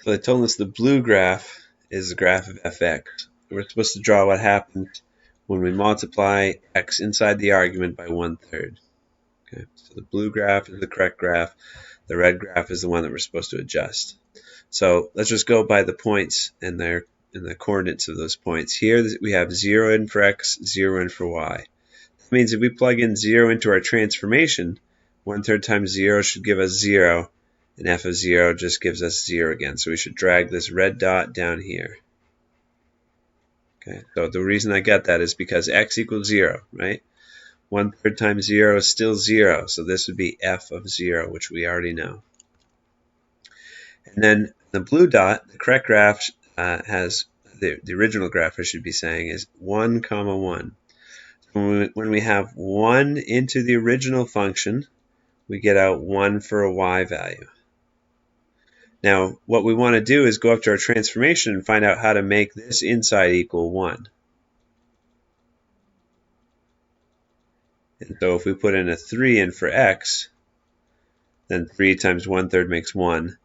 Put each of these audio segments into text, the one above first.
So they told us the blue graph is the graph of fx. We're supposed to draw what happens when we multiply x inside the argument by 1/3. Okay, so the blue graph is the correct graph. The red graph is the one that we're supposed to adjust. So let's just go by the points and the coordinates of those points. Here we have 0 in for x, 0 in for y. That means if we plug in 0 into our transformation, 1/3 times 0 should give us 0, and f of 0 just gives us 0 again. So we should drag this red dot down here. Okay, so the reason I got that is because x equals 0, right? 1/3 times 0 is still 0, so this would be f of 0, which we already know. And then the blue dot, the correct graph has, the original graph I should be saying, is 1, 1. So when we have 1 into the original function, we get out 1 for a y value. Now, what we want to do is go up to our transformation and find out how to make this inside equal 1. And so if we put in a 3 in for x, then 3 times 1/3 makes 1,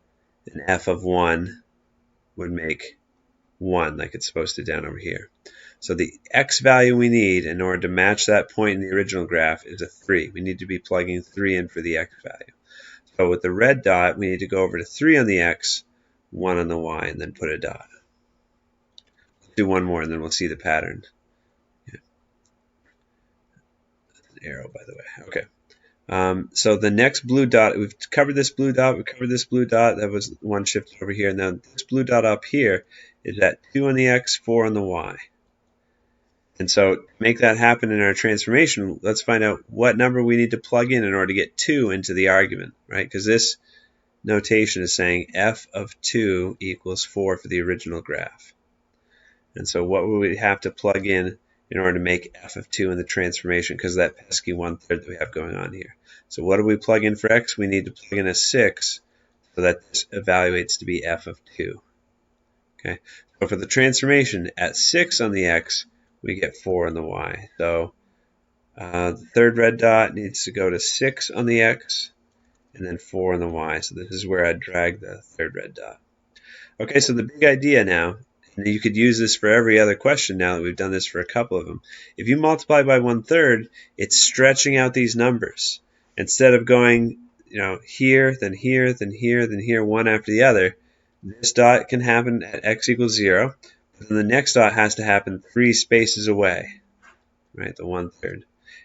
and f of 1 would make 1, like it's supposed to down over here. So the x value we need in order to match that point in the original graph is a 3. We need to be plugging 3 in for the x value. So with the red dot, we need to go over to 3 on the x, 1 on the y, and then put a dot. Let's do one more, and then we'll see the pattern. Yeah. That's an arrow, by the way. Okay. So the next blue dot, we've covered this blue dot, that was one shifted over here. Now this blue dot up here is at 2 on the x, 4 on the y. And so to make that happen in our transformation, let's find out what number we need to plug in order to get 2 into the argument, right? Because this notation is saying f of 2 equals 4 for the original graph. And so what would we have to plug in order to make f of 2 in the transformation, because of that pesky 1/3 that we have going on here. So what do we plug in for x? We need to plug in a 6 so that this evaluates to be f of 2. Okay, so for the transformation, at 6 on the x, we get 4 on the y. So the third red dot needs to go to 6 on the x and then 4 on the y. So this is where I drag the third red dot. Okay, so the big idea now, and you could use this for every other question now that we've done this for a couple of them. If you multiply by 1/3, it's stretching out these numbers. Instead of going, here, then here, then here, then here, one after the other, this dot can happen at x equals 0, but then the next dot has to happen 3 spaces away, right, the 1/3.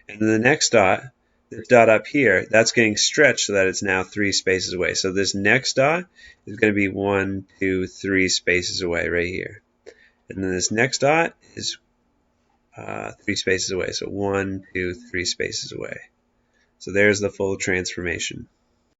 And then the next dot, this dot up here, that's getting stretched so that it's now 3 spaces away. So this next dot is going to be 1, 2, 3 spaces away right here. And then this next dot is 3 spaces away. So 1, 2, 3 spaces away. So there's the full transformation.